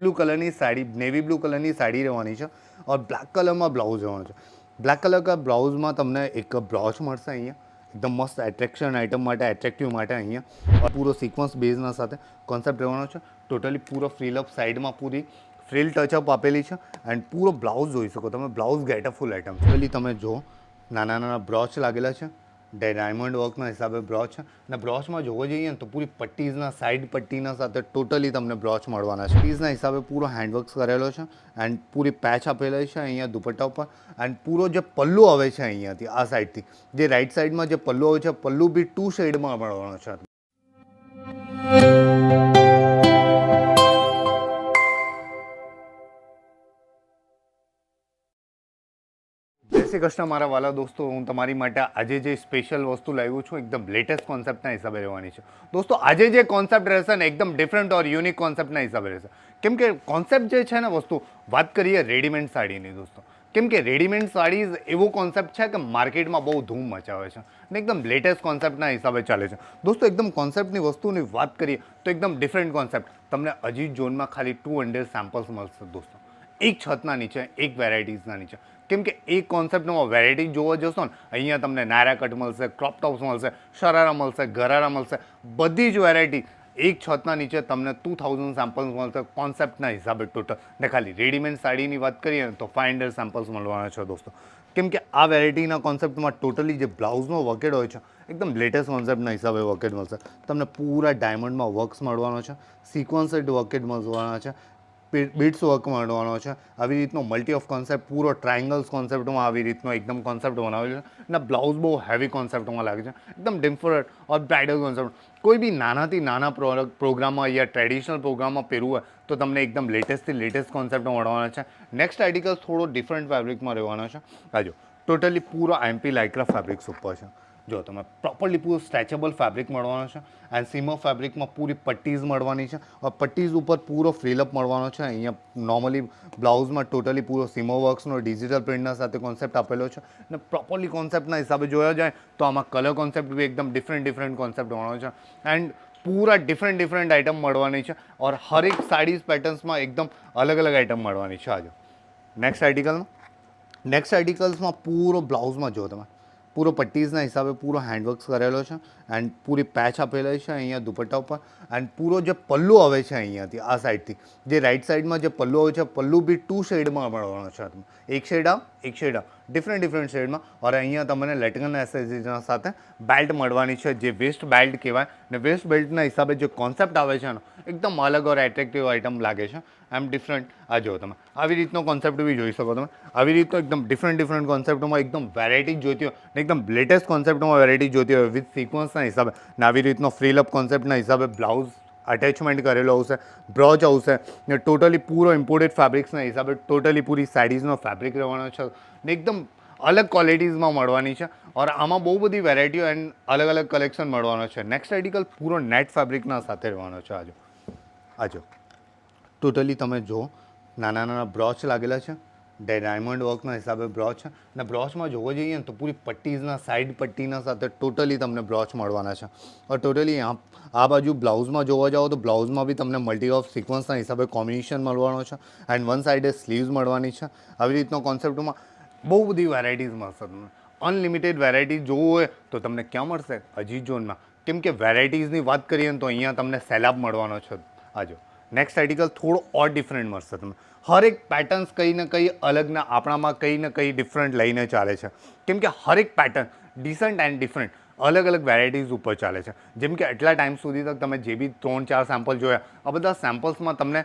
Blue colour sari, navy blue colour sari रहनी है और ब्लैक कलर में ब्लाउज रहना है। ब्लैक कलर का ब्लाउज में तमने एक ब्रोच मळशे अहींया एकदम मस्त एट्रेक्शन आइटम माटे एट्रेक्टिव माटे अहींया और पूरो सीक्वन्स बेजना साथे कॉन्सेप्ट रहવાનો છે। टोटली पूरो फ्रील अप साइड में पूरी फ्रील टचअप आपेली है एंड पूरो ब्लाउज जोई शको तमे। ब्लाउज गेटअपफुल आइटम पहली तमे जो नाना नाना ब्रोच लागेला है डायमंड वर्कना हिसाबे ब्रोच है ने ब्रोच में जोवा जईए तो पूरी पट्टीजना साइड पट्टीना साथे टोटली तमने ब्रोच मळवाना छे। पट्टीजना हिसाबे पूरो हेन्डवर्क्स करेलो छे एंड पूरी पैच आपेली छे अहींया दुपट्टा पर एंड पूरो जो पल्लू आवे छे अहींयाथी आ साइडथी जे राइट साइड में जो पल्लू आवे छे पल्लू बी 2 शेड में मळवानो छे। जय श्री कृष्ण मारा वाला दोस्तों, हूँ तमारी माटे आजे जे स्पेशल वस्तु लाव्यो छुं एकदम लेटेस्ट कॉन्सेप्टना हिसाबे रहेवानी छे। दोस्तों आजे जे कॉन्सेप्ट रहेशे ने एकदम डिफरंट और यूनिक कॉन्सेप्टना हिसाबे रहेशे। केम के कॉन्सेप्ट जे छे ने वस्तु बात करिए रेडीमेड साड़ीनी दोस्तों, केम के रेडीमेड साड़ीज एवो कॉन्सेप्ट है कि मार्केट में बहु धूम मचावे छे ने एकदम लेटेस्ट कॉन्सेप्टना हिसाबे चाले छे। दोस्तों एकदम कॉन्सेप्टनी वस्तुनी बात करिए तो एकदम डिफरंट कॉन्सेप्ट तमने अजीत जोन में खाली 200 सैम्पल्स मळशे दोस्तों, एक छतना नीचे एक वेराइटीजना नीचे। केम के एक कॉन्सेप्ट में वेराइटी जोवा जशो ने अहींया तमने नायरा कट मळशे, क्रॉप टॉप्स मळशे, शरारा मळशे, गरारा मळशे, बधी ज वेराइटी एक छतना नीचे तमने 2000 सैम्पल्स मळशे कॉन्सेप्टना हिसाबे टोटल ने खाली रेडीमेड साड़ीनी बात करिए तो 500 सैम्पल्स मळवाना छे दोस्तों। केम के आ वेराइटीना कॉन्सेप्ट में टोटली जो ब्लाउजनो वर्केड होय छे एकदम लेटेस्ट कॉन्सेप्टना हिसाबे वर्केड मळशे तमने पूरा डायमंड में वर्क्स मळवानो छे, सीक्वन्सेड वर्केड मळवाना छे, बीट्स वर्क मळવાનો છે। આવી રીતનો મલ્ટી ઓફ કોન્સેપ્ટ પૂરો ટ્રાયંગલ્સ કોન્સેપ્ટમાં આવી રીતનો એકદમ કોન્સેપ્ટ બનાવેલો છે અને બ્લાઉઝ બહુ હેવી કોન્સેપ્ટમાં લાગે છે એકદમ ડિફરન્ટ ઓર બ્રાઇડલ કોન્સેપ્ટ। કોઈ બી નાનાથી નાના પ્રોગ્રામમાં યા ટ્રેડિશનલ પ્રોગ્રામમાં પહેરવું હોય તો તમને એકદમ લેટેસ્ટથી લેટેસ્ટ કોન્સેપ્ટમાં મળવાના છે। નેક્સ્ટ આર્ટિકલ થોડો ડિફરન્ટ ફેબ્રિકમાં રહેવાનો છે। આ જો ટોટલી પૂરો એમપી લાઇક્રા ફેબ્રિક્સ ઉપર છે। जो તમે प्रॉपर्ली पूरा स्ट्रेचेबल फैब्रिक मळवानो छे एंड सीमर फैब्रिक में पूरी पट्टीज मळवानी छे और पट्टीज ऊपर पूरो फ्रीलअप मळवानो छे। अहींया नॉर्मली ब्लाउज में टोटली पूरो सीमर वर्क्सनो डिजिटल प्रिंटना साथे कॉन्सेप्ट आपेलो छे ने प्रॉपर्ली कॉन्सेप्टना हिसाबे जोया जाए तो आमां कलर कॉन्सेप्ट भी एकदम डिफरंट कॉन्सेप्ट होवानो छे एंड पूरा डिफरंट आइटम मळवानी छे और हर एक साड़ीज पेटर्न्स में एकदम अलग अलग आइटम मळवानी छे। आज नेक्स्ट आर्टिकल्स में पूरो ब्लाउज में जो तमे पूरो पट्टीजना हिसाबे पूरो हेन्डवर्क्स करेलो छे एंड पूरी पैच आपेली छे अहींया दुपट्टा पर एंड पूरो जो पल्लू आवे छे अहींयाथी आ साइडथी जे राइट साइड में जो पल्लू आवे छे पल्लू बी 2 शेड में मळवानो छे। एक शेड आ डिफरंट शेड में और अहींया तमने लटकन एसेसरीजना साथे बेल्ट मळवानी छे जे वेस्ट बेल्ट कहेवाय ने वेस्ट बेल्टना हिसाबे जो कॉन्सेप्ट आवे छे एकदम अलग और एट्रेक्टिव आइटम लागे छे एम डिफरंट। आ जो तमे આવી રીતનો કોન્સેપ્ટ બી જોઈ શકો તમે। આવી રીતનો એકદમ ડિફરન્ટ કોન્સેપ્ટમાં એકદમ વેરાયટી જોઈતી હોય ને એકદમ લેટેસ્ટ કોન્સેપ્ટમાં વેરાયટી જોઈતી હોય વિથ સિક્વન્સના હિસાબે ને આવી રીતનો ફ્રીલ અપ કોન્સેપ્ટના હિસાબે બ્લાઉઝ અટેચમેન્ટ કરેલો આવશે, બ્રોચ આવશે ને ટોટલી પૂરો ઇમ્પોર્ટેડ ફેબ્રિક્સના હિસાબે ટોટલી પૂરી સાડીઝનો ફેબ્રિક રહેવાનો છે ને એકદમ अलग क्वॉलिटीज़ में मळवानी है और आमा बहु बधी वेरायटीओ एंड अलग अलग कलेक्शन मळवानो छे। नेक्स्ट आर्टिकल पूरो नेट फैब्रिकना साथे रहेवानो छे। आजो टोटली तमे जो नाना नाना ब्रोच लागेला है डायमंड वर्कना हिसाबे ब्रोच है ने ब्रोच में जोवा जईए तो पूरी पट्टीजना साइड पट्टीना साथे टोटली तमने ब्रोच मळवाना छे और टोटली आ बाजू ब्लाउज में जोवा जाओ तो ब्लाउज में भी तमने मल्टी ऑफ सीक्वन्सना हिसाबे कॉम्बिनेशन मळवानो छे एंड वन साइडे स्लीव्स मळवानी छे। આવી રીતનો કોન્સેપ્ટમાં बहु बधी वेराइटीज मळशे तमने अनलिमिटेड वेराइटीज जोवुं होय तो तमने क्या मळशे अजीत जोन में। केम के वेराइटीजनी बात करिए तो अहींया तमने सेलाब मळवानो छे। आजो नेक्स्ट आर्टिकल थोड़ो और डिफरंट मळशे तमने हर एक पेटर्न्स कई ने कई अलग ने आपणामां कई ने कई डिफरंट लईने चाले छे। केम के हर एक पेटर्न डिसेंट एंड डिफरंट अलग अलग वेराइटीज ऊपर चाले छे। जेम के आटला टाइम सुधी तक तमे जे बी 3-4 सैम्पल जोया आ बधा सैम्पल्स में तमने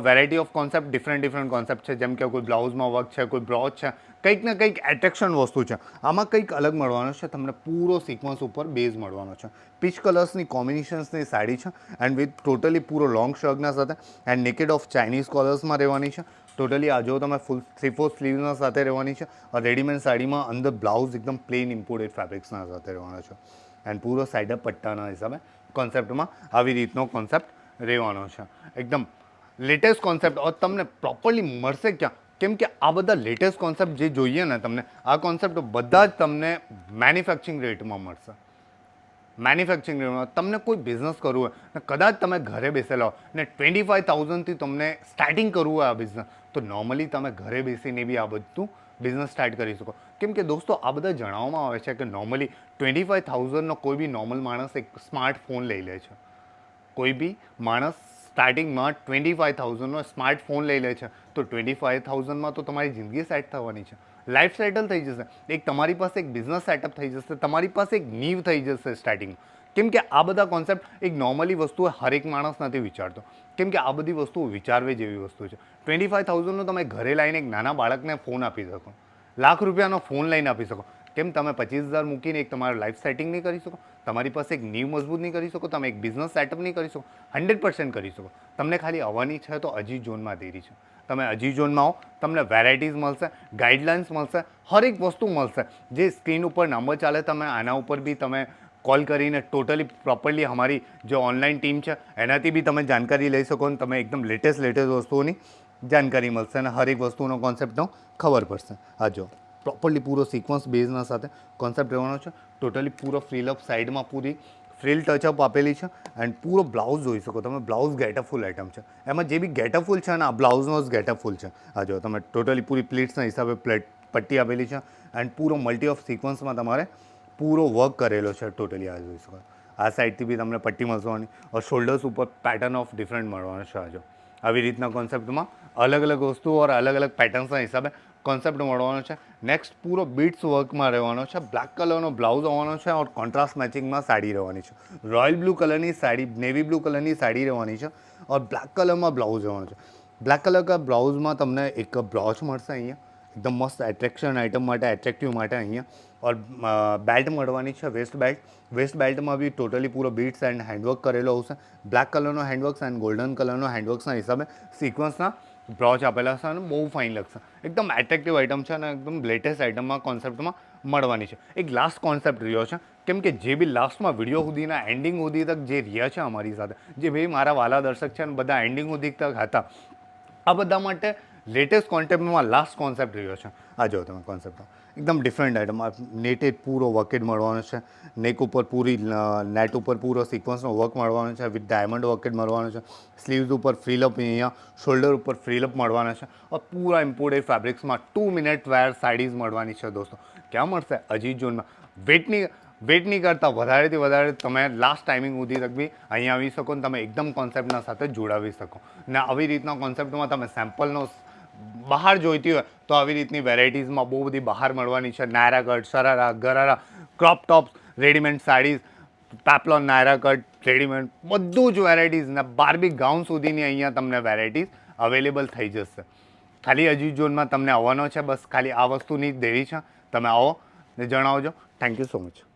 variety of concept different concept है। जेम के कोई ब्लाउज में वर्क है, कोई ब्रोच है, कंईक ने कंईक एट्रेक्शन वस्तु है आमां कंईक अलग मळवानो छे तमने पूरो सीक्वन्स ऊपर बेज मळवानो छे। पीच कलर्सनी कॉम्बिनेशन्सनी साड़ी है एंड विथ टोटली पूरो लॉन्ग शर्टना साथे and naked of Chinese colours में रहेवानी छे। टोटली आ जो तमे फूल 3-4 स्लीव्सना साथे रहेवानी छे और रेडीमेड साड़ी में अंदर ब्लाउज एकदम प्लेन इम्पोर्टेड फैब्रिक्सना साथे रहेवानो छे एंड पूरो साइड पट्टाना हिसाबे कॉन्सेप्ट में આવી રીતનો कॉन्सेप्ट રહેવાનો છે। एकदम लेटेस्ट कॉन्सेप्ट और तमने प्रॉपर्ली मळशे क्या केम के आ बधा लेटेस्ट कॉन्सेप्ट जे जोईए ने तमने आ कॉन्सेप्ट बधा ज तमने मैन्युफेक्चरिंग रेट में मळशे। મેન્યુફેક્ચરિંગ તમને કોઈ બિઝનેસ કરવું હોય ને કદાચ તમે ઘરે બેસેલા હો ને 25,000થી તમને સ્ટાર્ટિંગ કરવું હોય આ બિઝનેસ, તો નોર્મલી તમે ઘરે બેસીને બી આ બધું બિઝનેસ સ્ટાર્ટ કરી શકો. કેમ કે દોસ્તો આ બધા જણાવવામાં આવે છે કે નોર્મલી 25,000નો કોઈ બી નોર્મલ માણસ એક સ્માર્ટફોન લઈ લે છે. કોઈ બી માણસ સ્ટાર્ટિંગમાં 25,000નો સ્માર્ટફોન લઈ લે છે, તો 25,000માં તો તમારી જિંદગી સેટ થવાની છે, લાઈફ સેટલ થઈ જશે, એક તમારી પાસે એક બિઝનેસ સેટઅપ થઈ જશે, તમારી પાસે એક નીવ થઈ જશે સ્ટાર્ટિંગ. કેમ કે આ બધા કોન્સેપ્ટ એક નોર્મલી વસ્તુ હરેક માણસ નથી વિચારતો, કેમ કે આ બધી વસ્તુઓ વિચારવી જેવી વસ્તુ છે. 25,000નો તમે ઘરે લાવીને એક નાના બાળકને ફોન આપી શકો, લાખ રૂપિયાનો ફોન લઈને આપી શકો. કેમ તમે 25,000 મૂકીને એક તમારું લાઈફ સેટિંગ નહીં કરી શકો? તમારી પાસે એક નીવ મજબૂત નહીં કરી શકો? તમે એક બિઝનેસ સેટઅપ નહીં કરી શકો? 100% કરી શકો. તમને ખાલી આવવાની છે તો અજીત ઝોનમાં દેરી છે. તમે અજીત ઝોનમાં આવો, તમને વેરાયટીઝ મળશે, ગાઈડલાઇન્સ મળશે, હરેક વસ્તુ મળશે. જે સ્ક્રીન ઉપર નંબર ચાલે તમે આના ઉપર બી તમે કોલ કરીને ટોટલી પ્રોપરલી અમારી જે ઓનલાઈન ટીમ છે એનાથી બી તમે જાણકારી લઈ શકો અને તમે એકદમ લેટેસ્ટ વસ્તુઓની જાણકારી મળશે અને હરેક વસ્તુનો કોન્સેપ્ટનો ખબર પડશે. હા જો પ્રોપરલી પૂરો સિક્વન્સ બેઝના સાથે કોન્સેપ્ટ રહેવાનો છે. ટોટલી પૂરો ફ્રીલ અપ સાઈડમાં પૂરી ફ્રીલ ટચઅપ આપેલી છે એન્ડ પૂરો બ્લાઉઝ જોઈ શકો તમે. બ્લાઉઝ ગેટઅપફુલ આઇટમ છે, એમાં જે બી ગેટઅપફુલ છે ને આ બ્લાઉઝનો જ ગેટઅપફુલ છે. આ જો તમે ટોટલી પૂરી પ્લીટ્સના હિસાબે પટ્ટી આપેલી છે એન્ડ પૂરો મલ્ટી ઓફ સિક્વન્સમાં તમારે પૂરો વર્ક કરેલો છે. ટોટલી આ જોઈ શકો. આ સાઈડથી બી તમને પટ્ટી મળવાની ઓર શોલ્ડર્સ ઉપર પેટર્ન ઓફ ડિફરન્ટ મળવાનો છે. આ જો આવી રીતના કોન્સેપ્ટમાં અલગ અલગ વસ્તુઓ ઓર અલગ અલગ પેટર્ન્સના હિસાબે કોન્સેપ્ટ મળવાનો છે. નેક્સ્ટ પૂરો બીટ્સ વર્કમાં રહેવાનો છે. બ્લેક કલરનો બ્લાઉઝ આવવાનો છે ઓર કોન્ટ્રાસ્ટ મેચિંગમાં સાડી રહેવાની છે. રોયલ બ્લુ કલરની સાડી, નેવી બ્લુ કલરની સાડી રહેવાની છે ઓર બ્લેક કલરમાં બ્લાઉઝ રહેવાનો છે. બ્લેક કલર કા બ્લાઉઝમાં તમને એક બ્રોચ મળશે અહીંયા, એકદમ મસ્ત એટ્રેક્શન આઇટમ માટે, એટ્રેક્ટિવ માટે અહીંયા. ઓર બેલ્ટ મળવાની છે, વેસ્ટ બેલ્ટ. વેસ્ટ બેલ્ટમાં બી ટોટલી પૂરો બીટ્સ એન્ડ હેન્ડવર્ક કરેલો આવશે. બ્લેક કલરનો હેન્ડવર્ક્સ એન્ડ ગોલ્ડન કલરનો હેન્ડવર્ક્સના હિસાબે સિક્વન્સના બ્રોચ આપેલા છે અને બહુ ફાઇન લાગશે. એકદમ એટ્રેક્ટિવ આઇટમ છે અને એકદમ લેટેસ્ટ આઇટમમાં કોન્સેપ્ટમાં મળવાની છે. એક લાસ્ટ કોન્સેપ્ટ રહ્યો છે, કેમ કે જે બી લાસ્ટમાં વિડીયો સુધીના એન્ડિંગ સુધી તક જે રહ્યા છે અમારી સાથે, જે ભાઈ મારા વાલા દર્શક છે અને બધા એન્ડિંગ સુધી તક હતા, આ બધા માટે લેટેસ્ટ કોન્સેપ્ટમાં લાસ્ટ કોન્સેપ્ટ રહ્યો છે. આ જો તમે કોન્સેપ્ટમાં એકદમ ડિફરન્ટ આઇટમ, નેટેડ પૂરો વર્કેડ મળવાનો છે. નેક ઉપર પૂરી નેટ ઉપર પૂરો સિક્વન્સનો વર્ક મળવાનો છે વિથ ડાયમંડ વર્કેડ મળવાનો છે. સ્લીવ્સ ઉપર ફ્રીલઅપ, અહીંયા શોલ્ડર ઉપર ફ્રીલઅપ મળવાના છે. और પૂરા ઇમ્પોર્ટેડ ફેબ્રિક્સમાં 2 મિનિટ વેર સાડીઝ મળવાની છે દોસ્તો. ક્યાં મળશે? અજીત ઝોનમાં. વેટ નહીં કરતા, વધારેથી વધારે તમે લાસ્ટ ટાઈમિંગ સુધી તક બી અહીંયા આવી શકો ને તમે એકદમ કોન્સેપ્ટના સાથે જોડાવી શકો. ને આવી રીતના કોન્સેપ્ટમાં તમે સેમ્પલનો બહાર જોઈતી હોય તો આવી રીતની વેરાયટીઝમાં બહુ બધી બહાર મળવાની છે. Nayra cut, sharara, gharara, crop tops, readymade saris, peplum, Nayra cut, readymade બધું જ વેરાયટીઝ ને બાર્બી ગાઉન સુધીની અહીંયા તમને વેરાયટીઝ અવેલેબલ થઈ જશે. ખાલી અજીત ઝોનમાં તમને આવવાનો છે, બસ ખાલી આ વસ્તુની જ દેરી છે. તમે આવો ને જણાવજો. Thank you so much.